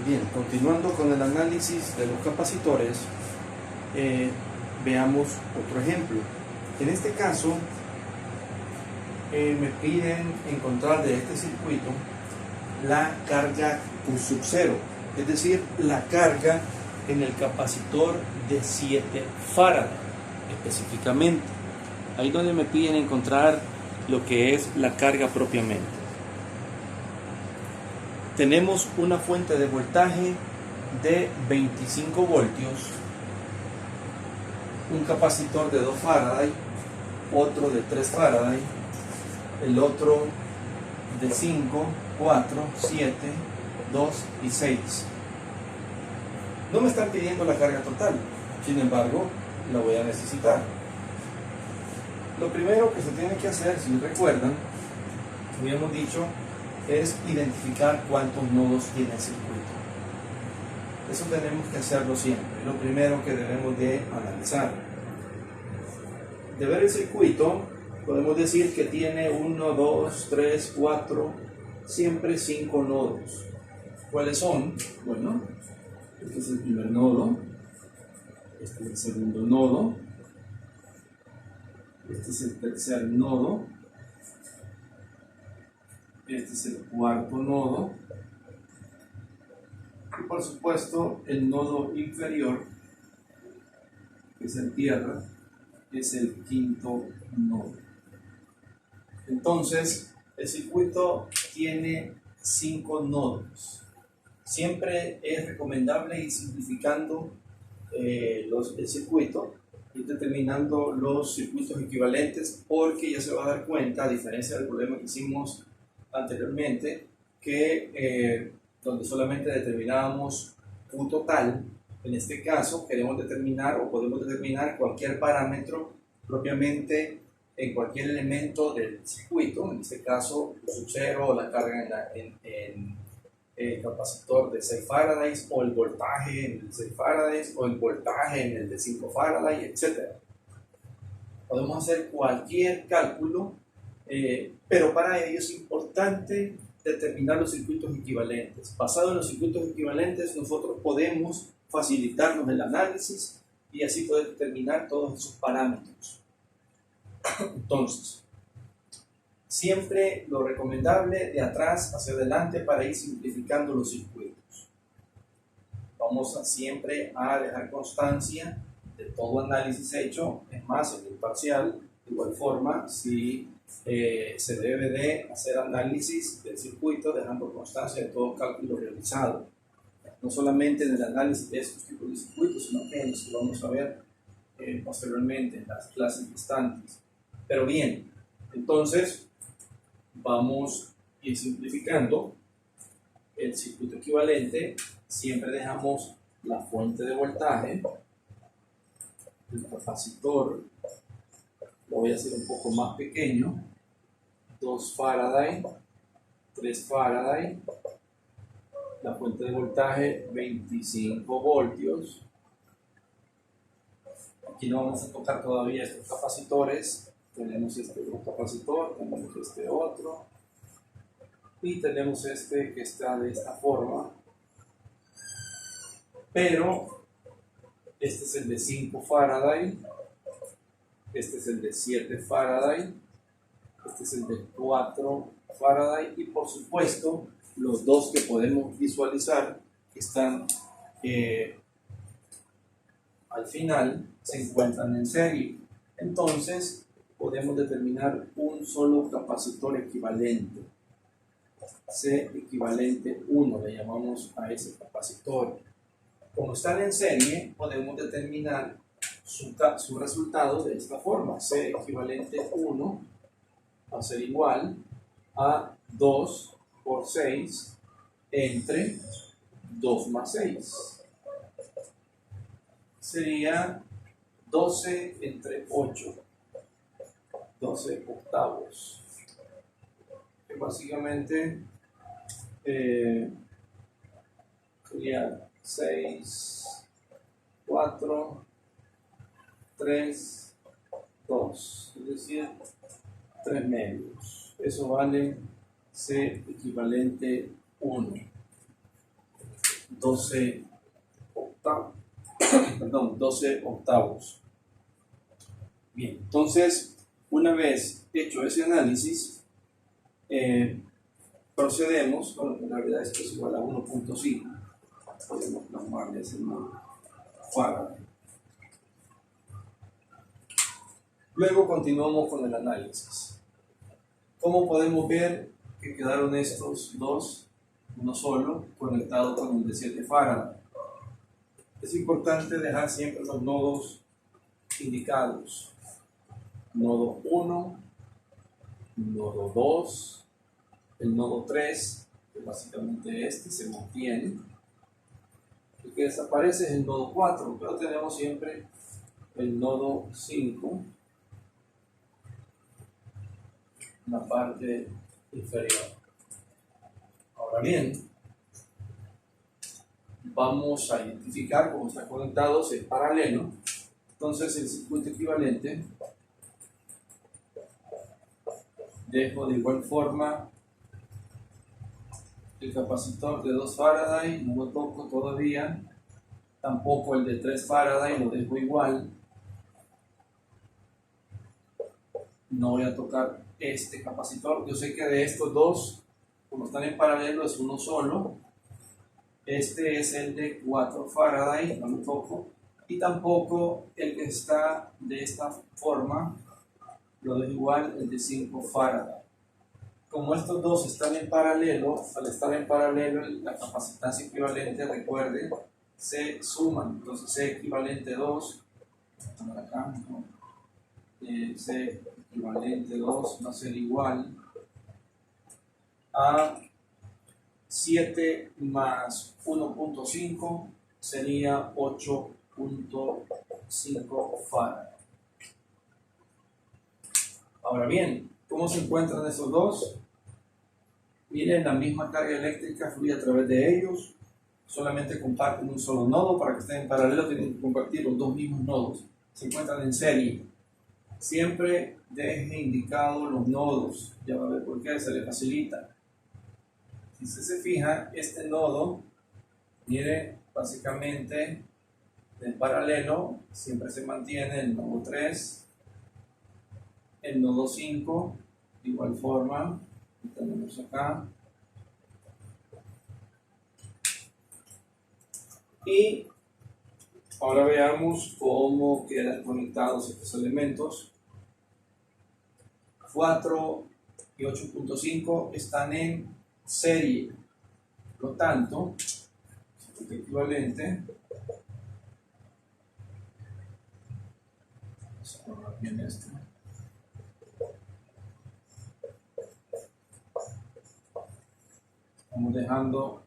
Bien, continuando con el análisis de los capacitores, veamos otro ejemplo. En este caso, me piden encontrar de este circuito la carga Q sub 0, es decir, la carga en el capacitor de 7 Faraday específicamente. Ahí donde me piden encontrar lo que es la carga propiamente. Tenemos una fuente de voltaje de 25 voltios, un capacitor de 2 Faraday, otro de 3 Faraday, el otro de 5, 4, 7, 2 y 6. No me están pidiendo la carga total, sin embargo, la voy a necesitar. Lo primero que se tiene que hacer, si recuerdan, habíamos dicho, es identificar cuántos nodos tiene el circuito. Eso tenemos que hacerlo siempre, lo primero que debemos de analizar. De ver el circuito, podemos decir que tiene 1, 2, 3, 4, siempre 5 nodos. ¿Cuáles son? Bueno, este es el primer nodo, este es el segundo nodo, este es el tercer nodo, este es el cuarto nodo y por supuesto el nodo inferior, que es en tierra, es el quinto nodo. Entonces el circuito tiene 5 nodos. Siempre es recomendable ir simplificando el circuito y determinando los circuitos equivalentes, porque ya se va a dar cuenta, a diferencia del problema que hicimos anteriormente, que donde solamente determinábamos Q total, en este caso queremos determinar o podemos determinar cualquier parámetro propiamente en cualquier elemento del circuito, en este caso Q sub 0 o la carga en el capacitor de 6 Faraday o el voltaje en el de 6 Faraday o el voltaje en el de 5 Faraday, etc. Podemos hacer cualquier cálculo, pero para ello es importante determinar los circuitos equivalentes. Basado en los circuitos equivalentes, nosotros podemos facilitarnos el análisis y así poder determinar todos esos parámetros. Entonces, siempre lo recomendable de atrás hacia adelante para ir simplificando los circuitos. Vamos siempre a dejar constancia de todo análisis hecho, es más, en el parcial, de igual forma, si se debe de hacer análisis del circuito dejando constancia de todo cálculo realizado. No solamente en el análisis de estos tipos de circuitos, sino que en los que vamos a ver posteriormente en las clases restantes. Pero bien, entonces vamos a ir simplificando el circuito equivalente. Siempre dejamos la fuente de voltaje, el capacitor, lo voy a hacer un poco más pequeño, 2 Faraday, 3 Faraday, la fuente de voltaje 25 voltios. Aquí no vamos a tocar todavía estos capacitores, tenemos este otro capacitor, tenemos este otro y tenemos este que está de esta forma, pero este es el de 5 Faraday, este es el de 7 Faraday, este es el de 4 Faraday y por supuesto los dos que podemos visualizar que están al final se encuentran en serie. Entonces podemos determinar un solo capacitor equivalente. C equivalente 1 le llamamos a ese capacitor. Como están en serie, podemos determinar su resultado de esta forma. C equivalente 1 va a ser igual a 2 por 6 entre 2 más 6. Sería 12 entre 8, 12 octavos. Que básicamente sería 6, 4, 3, 2, es decir, 3 medios. Eso vale C equivalente 1. 12 octavos. Perdón, 12 octavos. Bien, entonces, una vez hecho ese análisis, procedemos, bueno, en realidad esto es igual a 1.5, podemos plasmarle ese Faraday. Luego continuamos con el análisis. ¿Cómo podemos ver que quedaron estos dos, uno solo, conectado con el de 7 Faraday? Es importante dejar siempre los nodos indicados. Nodo 1, nodo 2, el nodo 3, que básicamente este se mantiene. El que desaparece es el nodo 4, pero tenemos siempre el nodo 5 en la parte inferior. Ahora bien, vamos a identificar cómo están conectados en paralelo. Entonces el circuito equivalente, dejo de igual forma el capacitor de 2 Faraday, no lo toco todavía, tampoco el de 3 Faraday, lo dejo igual. No voy a tocar este capacitor. Yo sé que de estos dos, como están en paralelo, es uno solo. Este es el de 4 Faraday, no lo toco. Y tampoco el que está de esta forma, lo dejo igual, el de 5 Faraday. Como estos dos están en paralelo, al estar en paralelo, la capacitancia equivalente, recuerde, se suman. Entonces C equivalente 2, acá, ¿no? C equivalente 2 va a ser igual a 7 más 1.5 sería 8.5 Farad. Ahora bien, ¿cómo se encuentran esos dos? Miren, la misma carga eléctrica fluye a través de ellos, solamente comparten un solo nodo. Para que estén en paralelo tienen que compartir los dos mismos nodos, se encuentran en serie. Siempre deje indicados los nodos, ya va a ver por qué, se le facilita. Si usted se fija, este nodo, mire, básicamente en paralelo siempre se mantiene el nodo 3, el nodo 5, de igual forma, lo tenemos acá. Y ahora veamos cómo quedan conectados estos elementos. 4 y 8.5 están en serie, por lo tanto, el equivalente, vamos a poner bien esto. Estamos dejando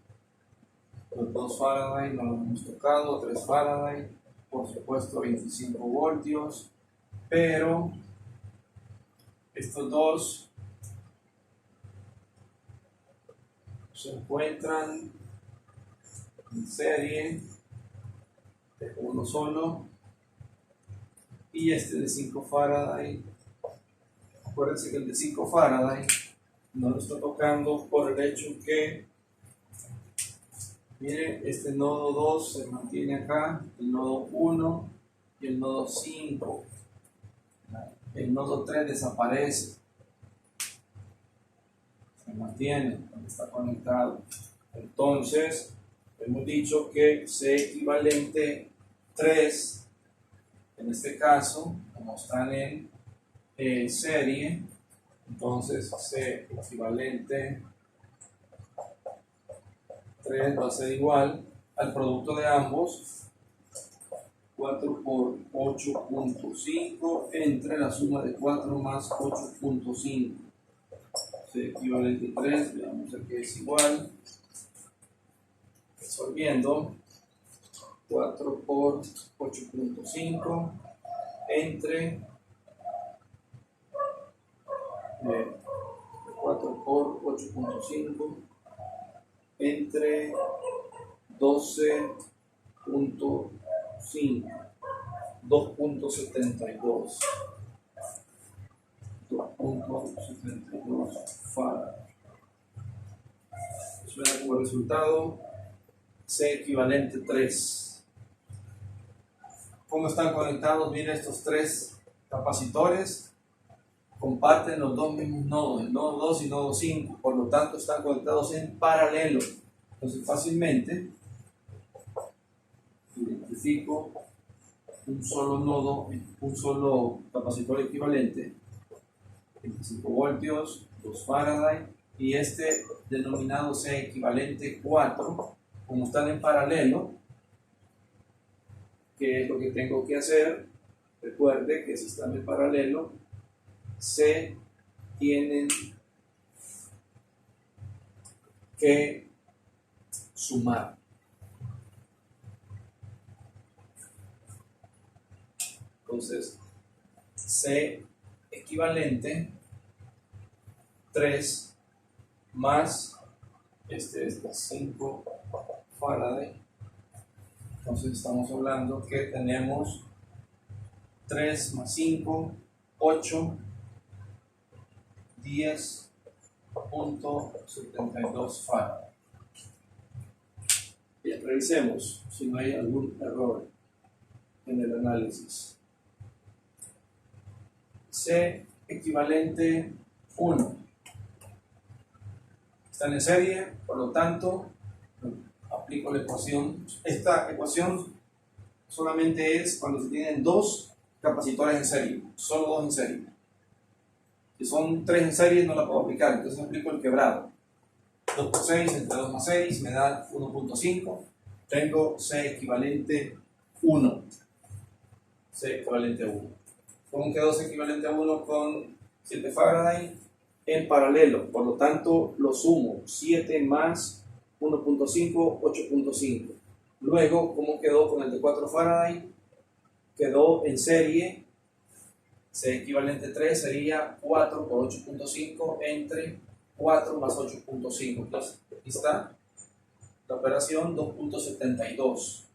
los 2 Faraday, no los hemos tocado, 3 Faraday, por supuesto 25 voltios, pero estos dos se encuentran en serie de uno solo, y este de 5 Faraday, acuérdense que el de 5 Faraday no lo está tocando por el hecho que, mire, este nodo 2 se mantiene acá, el nodo 1 y el nodo 5, el nodo 3 desaparece, se mantiene, está conectado. Entonces, hemos dicho que C equivalente 3, en este caso, como están en serie, entonces C equivalente 3 va a ser igual al producto de ambos, 4 por 8.5 entre la suma de 4 más 8.5. C equivalente 3, veamos aquí es igual, resolviendo, 4 por 8.5 entre 4 por 8.5 entre 12.5, 2.72 Farad. Eso da como resultado C equivalente 3. ¿Cómo están conectados? Mira, estos tres capacitores comparten los dos mismos nodos, el nodo 2 y nodo 5, por lo tanto están conectados en paralelo. Entonces fácilmente identifico un solo nodo, un solo capacitor equivalente, 25 voltios, 2 Faraday, y este denominado sea equivalente 4. Como están en paralelo, ¿qué es lo que tengo que hacer? Recuerde que si están en paralelo, se tienen que sumar. Entonces, C equivalente 3 más este es 5 Faraday. Entonces estamos hablando que tenemos 3 más 5, 8, 10.72 Faraday. Bien, revisemos si no hay algún error en el análisis. C equivalente 1. Están en serie, por lo tanto, aplico la ecuación. Esta ecuación solamente es cuando se tienen dos capacitores en serie, solo dos en serie. Si son tres en serie no la puedo aplicar, entonces aplico el quebrado. 2 por 6 entre 2 más 6 me da 1.5. Tengo C equivalente 1. C equivalente a 1. ¿Cómo quedó C equivalente a 1 con 7 Faraday? En paralelo, por lo tanto lo sumo, 7 más 1.5, 8.5. Luego, ¿cómo quedó con el de 4 Faraday? Quedó en serie, C equivalente 3 sería 4 por 8.5 entre 4 más 8.5. Entonces, aquí está la operación 2.72.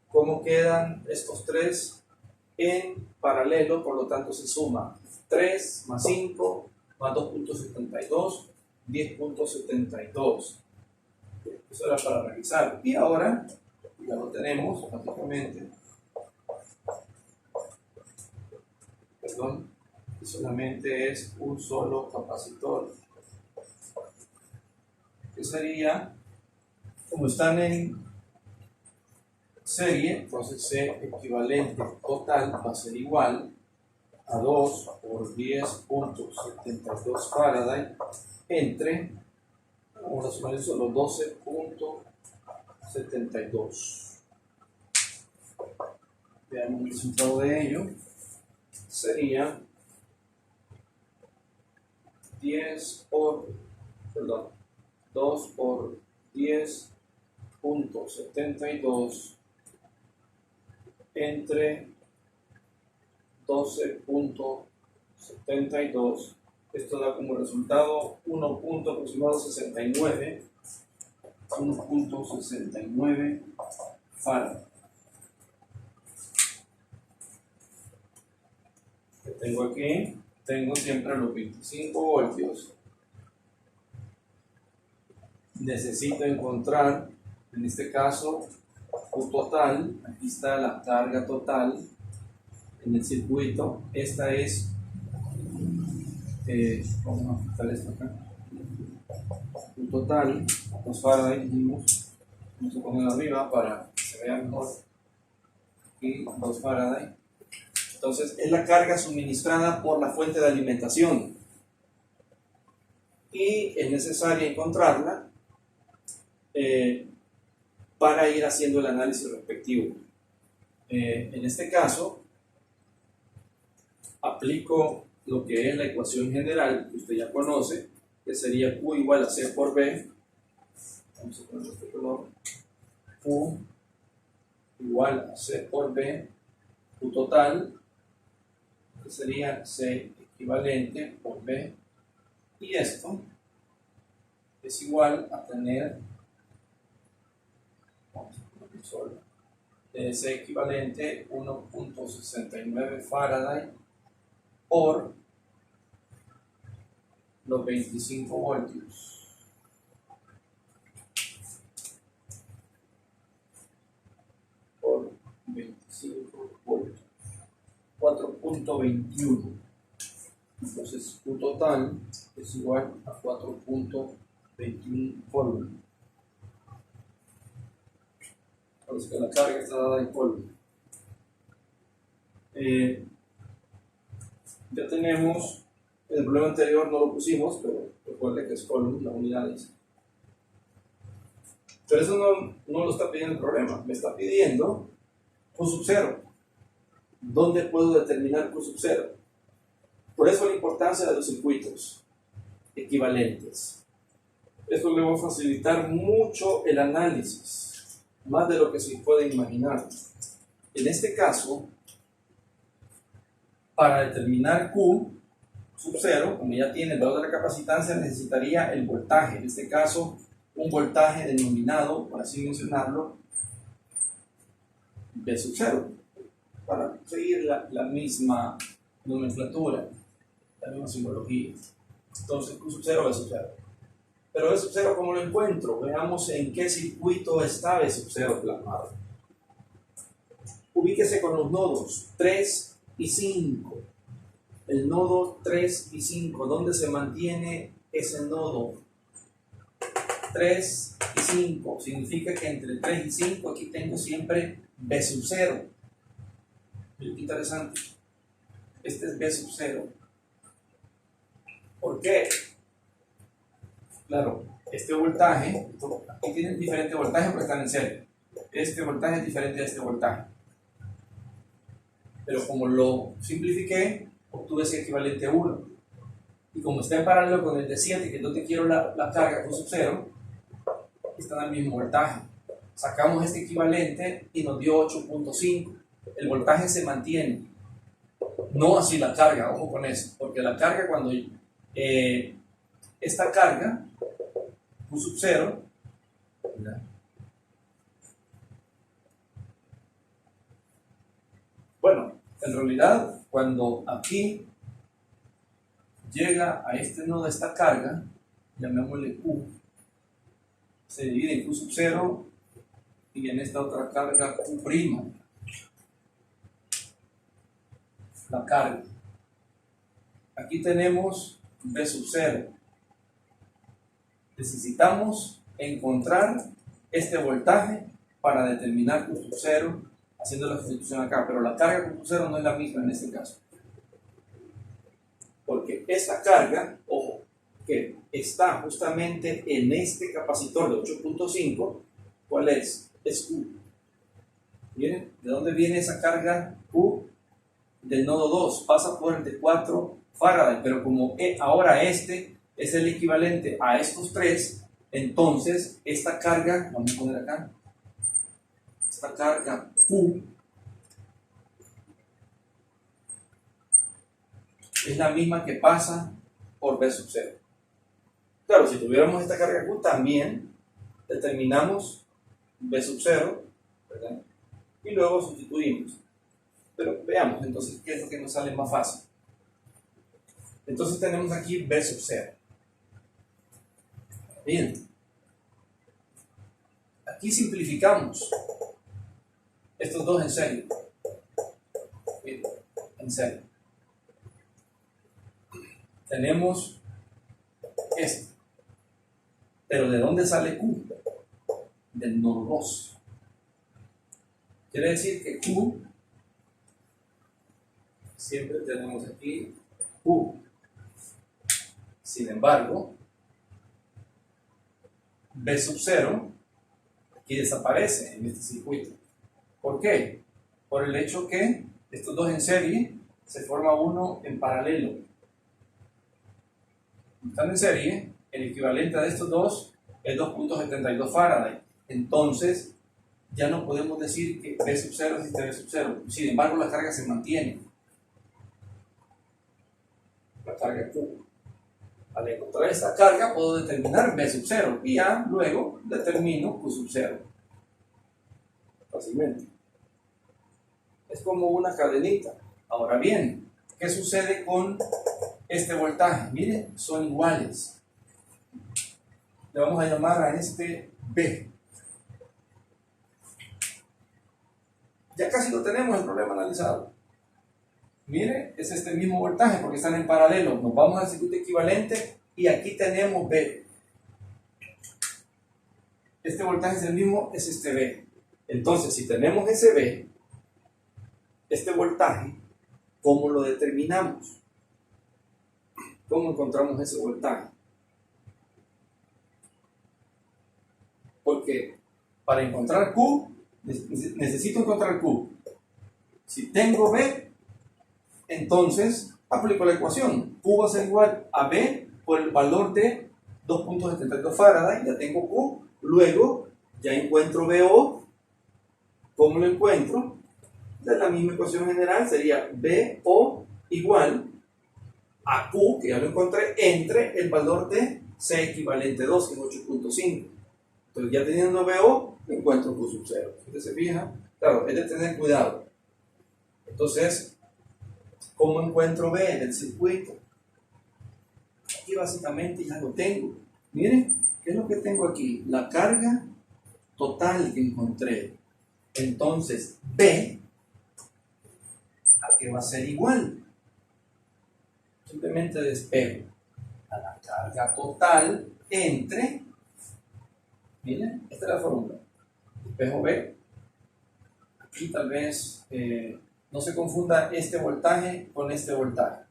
¿Cómo quedan estos tres? En paralelo, por lo tanto se suma 3 más 5 más 2.72, 10.72. Eso era para revisar. Y ahora ya lo tenemos prácticamente. Perdón, que solamente es un solo capacitor. Que sería, como están en serie, entonces C equivalente total va a ser igual a 2 por 10.72 Faraday entre, vamos a sumar eso, los 12.72. Veamos el resultado de ello. Sería 2 por 10.72 entre 12.72. Esto da como resultado 1.69 Faraday. Que tengo aquí, tengo siempre los 25 voltios. Necesito encontrar, en este caso, un total. Aquí está la carga total en el circuito. Esta es, vamos a quitar esto acá. Un total, 2 Faraday, dijimos. Vamos a ponerlo arriba para que se vea mejor. Aquí, 2 Faraday. Entonces, es la carga suministrada por la fuente de alimentación. Y es necesario encontrarla para ir haciendo el análisis respectivo. En este caso, aplico lo que es la ecuación general que usted ya conoce, que sería Q igual a C por B. Vamos a poner este color. Q igual a C por B, Q total, que sería C equivalente por B, y esto es igual a tener, vamos a poner solo, C equivalente 1.69 Faraday por los 25 voltios. 4.21. Entonces Q total es igual a 4.21 Coulomb. Entonces que la carga está dada en Coulomb. Ya tenemos, el problema anterior no lo pusimos, pero recuerde que es Coulomb, la unidad dice. Pero eso no lo está pidiendo el problema, me está pidiendo Q sub 0. ¿Dónde puedo determinar Q sub 0? Por eso la importancia de los circuitos equivalentes. Esto le va a facilitar mucho el análisis, más de lo que se puede imaginar. En este caso, para determinar Q sub 0, como ya tiene el valor de la capacitancia, necesitaría el voltaje. En este caso, un voltaje denominado, por así mencionarlo, V sub 0, para seguir la misma nomenclatura, la misma simbología. Entonces, Q sub 0, V sub 0. Pero V sub 0, ¿cómo lo encuentro? Veamos en qué circuito está V sub 0 plasmado. Ubíquese con los nodos 3 y 5. El nodo 3 y 5, ¿dónde se mantiene ese nodo? 3 y 5, significa que entre 3 y 5 aquí tengo siempre V sub 0. Qué interesante. Este es V sub 0. ¿Por qué? Claro, este voltaje, aquí tienen diferentes voltajes porque están en serie. Este voltaje es diferente a este voltaje. Pero como lo simplifiqué, obtuve ese equivalente a 1. Y como está en paralelo con el de 7, que no te quiero la carga Q sub 0, están al mismo voltaje. Sacamos este equivalente y nos dio 8.5. El voltaje se mantiene. No así la carga, ojo con eso. Porque la carga cuando esta carga, Q sub 0, bueno, en realidad cuando aquí llega a este nodo esta carga, llamémosle Q, se divide en Q sub 0 y en esta otra carga Q', la carga. Aquí tenemos V sub 0. Necesitamos encontrar este voltaje para determinar Q sub 0 haciendo la sustitución acá, pero la carga Q sub 0 no es la misma en este caso. Porque esta carga, ojo, que está justamente en este capacitor de 8.5, ¿cuál es? Es Q. ¿Miren? ¿De dónde viene esa carga Q? Del nodo 2, pasa por el de 4 Faraday, pero como ahora este es el equivalente a estos tres, entonces esta carga, vamos a poner acá, esta carga Q es la misma que pasa por V sub 0. Claro, si tuviéramos esta carga Q también determinamos V sub 0, ¿verdad? Y luego sustituimos. Pero veamos entonces qué es lo que nos sale más fácil. Entonces tenemos aquí V sub 0. Bien. Aquí simplificamos estos dos en serie. Bien, en serie. Tenemos este. Pero ¿de dónde sale Q? Del nodo 2. Quiere decir que Q, siempre tenemos aquí Q. Sin embargo, V sub 0 aquí desaparece en este circuito. ¿Por qué? Por el hecho que estos dos en serie se forma uno en paralelo. Están en serie, el equivalente a estos dos es 2.72 Faraday. Entonces, ya no podemos decir que V sub 0 es V sub 0. Sin embargo, la carga se mantiene. La carga Q. Al encontrar esta carga, puedo determinar V sub 0 y ya luego determino Q sub 0. Fácilmente. Es como una cadenita. Ahora bien, ¿qué sucede con este voltaje? Miren, son iguales. Le vamos a llamar a este B. Ya casi lo tenemos el problema analizado. Mire, es este mismo voltaje porque están en paralelo. Nos vamos al circuito equivalente y aquí tenemos B. Este voltaje es el mismo, es este B. Entonces, si tenemos ese B, este voltaje, ¿cómo lo determinamos? ¿Cómo encontramos ese voltaje? Porque para encontrar Q, necesito encontrar Q. Si tengo B, entonces aplico la ecuación. Q va a ser igual a B por el valor de 2.72 Faraday. Ya tengo Q. Luego ya encuentro BO. ¿Cómo lo encuentro? De la misma ecuación general sería BO igual a Q, que ya lo encontré, entre el valor de C equivalente 2, que es 8.5. Entonces ya teniendo BO, encuentro Q sub 0. Si usted se fija, claro, es de tener cuidado. Entonces, ¿cómo encuentro B en el circuito? Aquí básicamente ya lo tengo. Miren, ¿qué es lo que tengo aquí? La carga total que encontré. Entonces, B, ¿a qué va a ser igual? Simplemente despejo a la carga total entre, miren, esta es la fórmula. Despejo B. Aquí tal vez no se confunda este voltaje con este voltaje.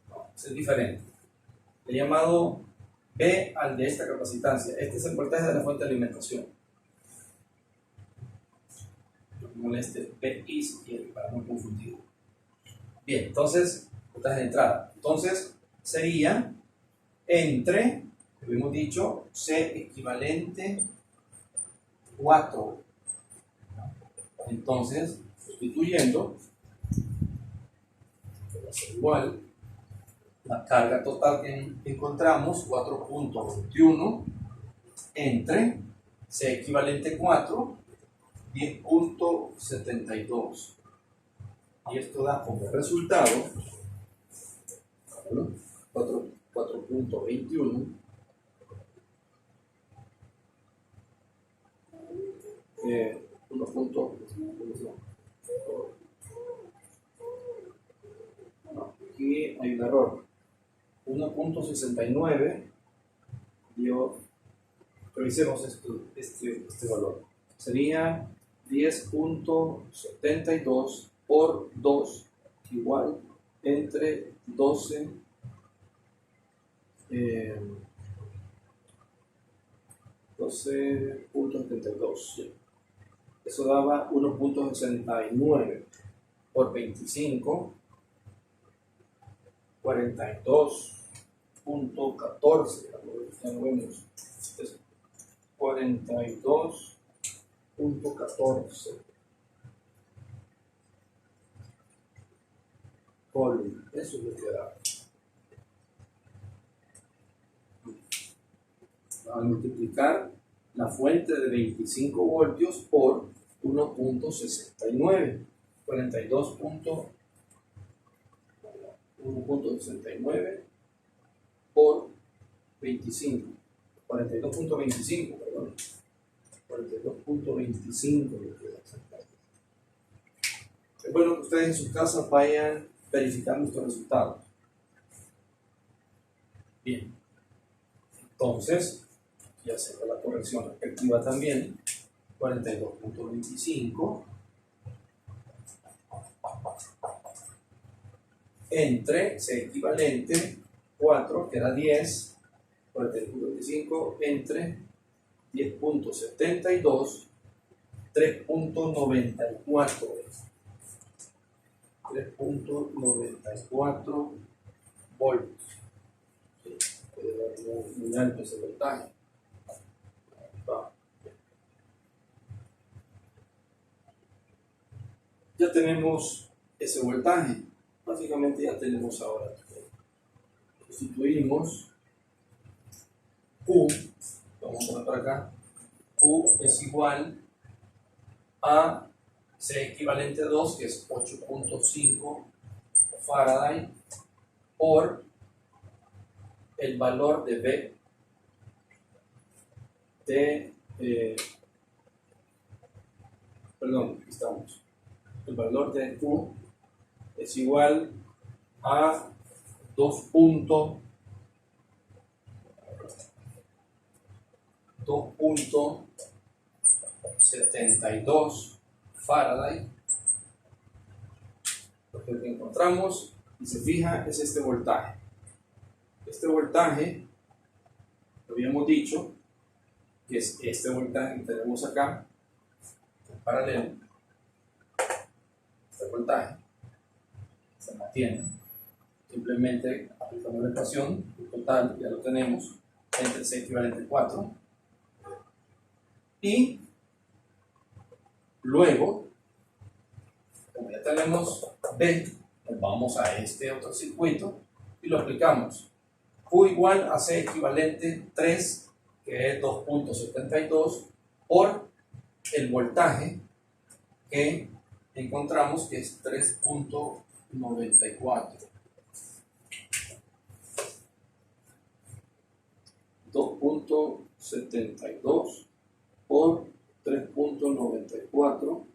No, es diferente. Le he llamado B al de esta capacitancia. Este es el voltaje de la fuente de alimentación. No moleste BI si quiere, para no confundir. Bien, entonces, voltaje de entrada. Entonces, sería entre, como hemos dicho, C equivalente 4. Entonces, sustituyendo, va a ser igual la carga total que encontramos, 4.21, entre C equivalente 4, 10.72. Y esto da como resultado 4.21 aquí hay un error. 1.69 dio, revisemos este valor. Sería 10.72 por 2 igual entre 12 12.72. Eso daba 1.69 por 25, 42.14. Ya lo vemos. 42.14 Coulomb. Eso es lo que da. Al multiplicar la fuente de 25 voltios por 1.69, 1.69 por 25, 42.25, perdón, 42.25. Es bueno que ustedes en sus casas vayan verificando estos resultados. Bien, entonces ya se ve la corrección respectiva también. 42.25 entre C equivalente 4, que era 10, 42.25 entre 10.72, 3.94. 3.94 voltios. Sí, puede dar muy alto ese voltaje. Ya tenemos ese voltaje. Básicamente ya tenemos ahora. Sustituimos Q, vamos a poner para acá, Q es igual a C equivalente 2, que es 8.5 Faraday, por el valor de B de, perdón, aquí estamos, el valor de Q es igual a 2.72 Faraday. Lo que encontramos, y se fija, es este voltaje. Este voltaje, lo habíamos dicho, que es este voltaje que tenemos acá, en paralelo. Este voltaje se mantiene. Simplemente aplicamos la ecuación, el total ya lo tenemos, entre C equivalente a 4. Y luego, como ya tenemos B, nos vamos a este otro circuito y lo aplicamos. Q igual a C equivalente 3, que es 2.72, por el voltaje que encontramos, que es 3.94. 2.72 por 3.94,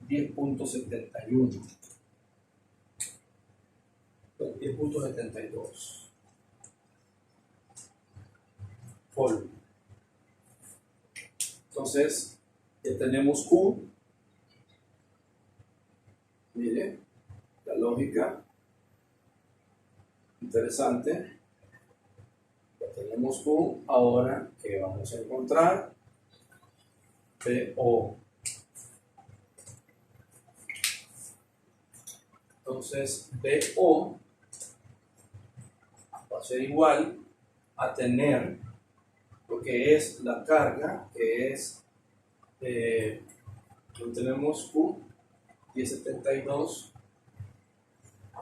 10.71. 10.72 volt. Entonces, ya tenemos Q. Mire, la lógica interesante. Ya tenemos Q. Ahora, ¿qué vamos a encontrar? PO. Entonces, BO va a ser igual a tener lo que es la carga, que es, lo tenemos Q, 10.72,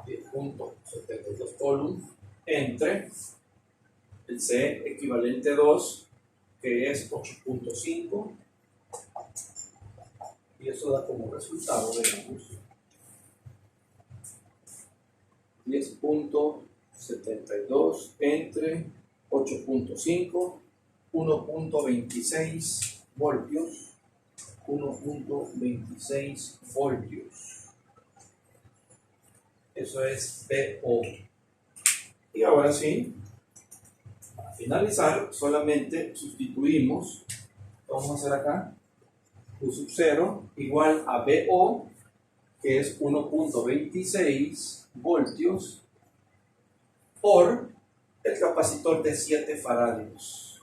10.72 coulomb, entre el C equivalente 2, que es 8.5, y eso da como resultado, veamos, 10.72 entre 8.5, 1.26 voltios, 1.26 voltios. Eso es PO. Y ahora sí, para finalizar, solamente sustituimos, vamos a hacer acá, Q sub 0 igual a BO, que es 1.26 voltios, por el capacitor de 7 faradios.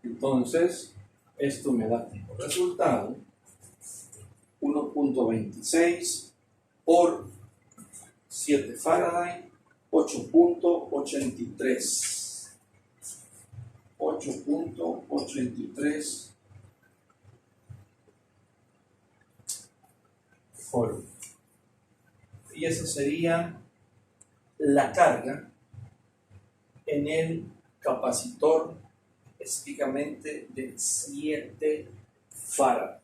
Entonces, esto me da como resultado 1.26 por 7 Faraday, 8.83. 8.83 Coulomb. Y esa sería la carga en el capacitor específicamente de 7 Farad.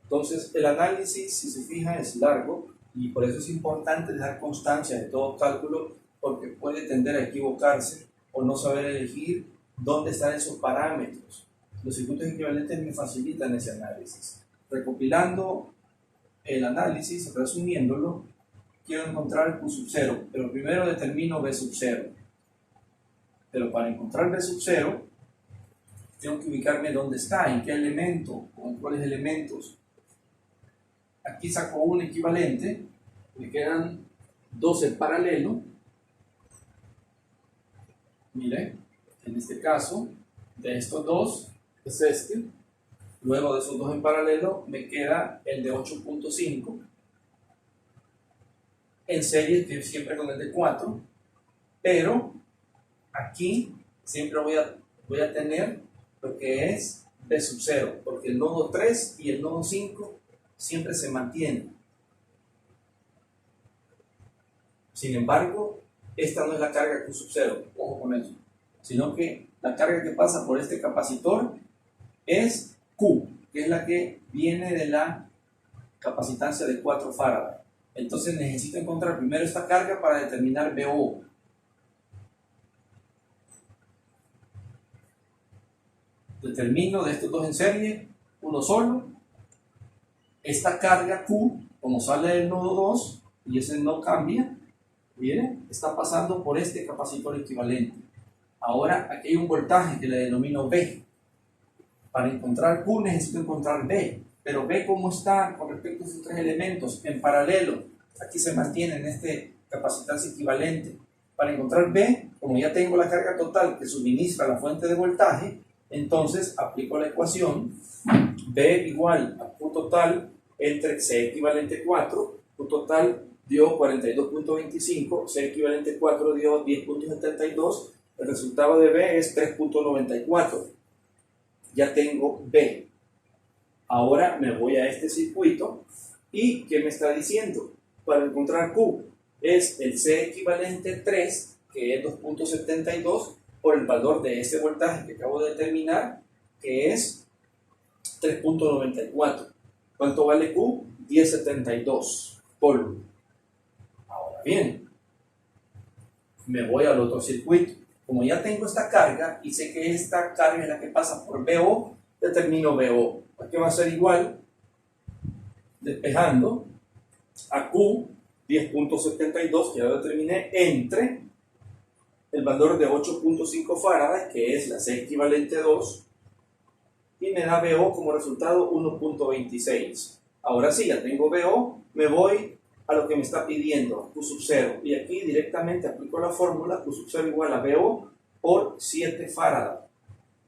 Entonces, el análisis, si se fija, es largo y por eso es importante dejar constancia de todo cálculo, porque puede tender a equivocarse o no saber elegir dónde están esos parámetros. Los circuitos equivalentes me facilitan ese análisis. Recopilando el análisis, resumiéndolo, quiero encontrar Q sub 0, pero primero determino B sub 0. Pero para encontrar B sub 0, tengo que ubicarme dónde está, en qué elemento, con cuáles elementos. Aquí saco un equivalente, me quedan 2 en paralelo. Mire, en este caso, de estos dos es este. Luego de esos dos en paralelo, me queda el de 8.5. En serie, que siempre con el de 4. Pero aquí siempre voy a tener lo que es B sub 0, porque el nodo 3 y el nodo 5 siempre se mantienen. Sin embargo, esta no es la carga Q sub 0, ojo con eso, sino que la carga que pasa por este capacitor es Q, que es la que viene de la capacitancia de 4 Faraday. Entonces necesito encontrar primero esta carga para determinar BO. Determino de estos dos en serie, uno solo. Esta carga Q como sale del nodo 2 y ese no cambia, miren, está pasando por este capacitor equivalente. Ahora aquí hay un voltaje que le denomino B. Para encontrar Q necesito encontrar B, pero B cómo está con respecto a estos tres elementos en paralelo. Aquí se mantiene en este capacitancia equivalente. Para encontrar B, como ya tengo la carga total que suministra la fuente de voltaje, entonces aplico la ecuación B igual a Q total entre C equivalente 4, Q total dio 42.25, C equivalente 4 dio 10.72, el resultado de B es 3.94. Ya tengo B. Ahora me voy a este circuito y ¿qué me está diciendo? Para encontrar Q es el C equivalente 3, que es 2.72, por el valor de este voltaje que acabo de determinar, que es 3.94. ¿Cuánto vale Q? 10.72 por. Ahora bien, me voy al otro circuito. Como ya tengo esta carga y sé que esta carga es la que pasa por BO, determino BO. Aquí va a ser igual, despejando, a Q 10.72, que ya lo determiné, entre el valor de 8.5 farads, que es la C equivalente 2, y me da BO como resultado 1.26. Ahora sí, ya tengo BO, me voy a lo que me está pidiendo, Q sub 0, y aquí directamente aplico la fórmula Q sub 0 igual a BO por 7 farads.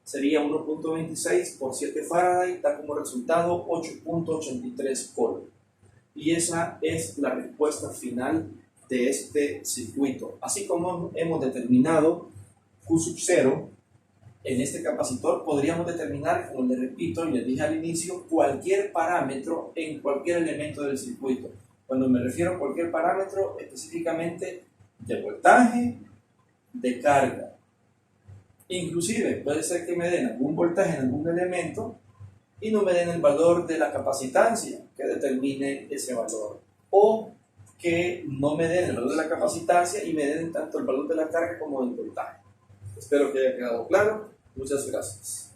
Sería 1.26 por 7 farads, da como resultado 8.83 coulomb. Y esa es la respuesta final de este circuito. Así como hemos determinado Q sub 0, en este capacitor podríamos determinar, como les repito y les dije al inicio, cualquier parámetro en cualquier elemento del circuito. Cuando me refiero a cualquier parámetro, específicamente de voltaje, de carga. Inclusive puede ser que me den algún voltaje en algún elemento y no me den el valor de la capacitancia que determine ese valor, o que no me den el valor de la capacitancia y me den tanto el valor de la carga como del voltaje. Espero que haya quedado claro. Muchas gracias.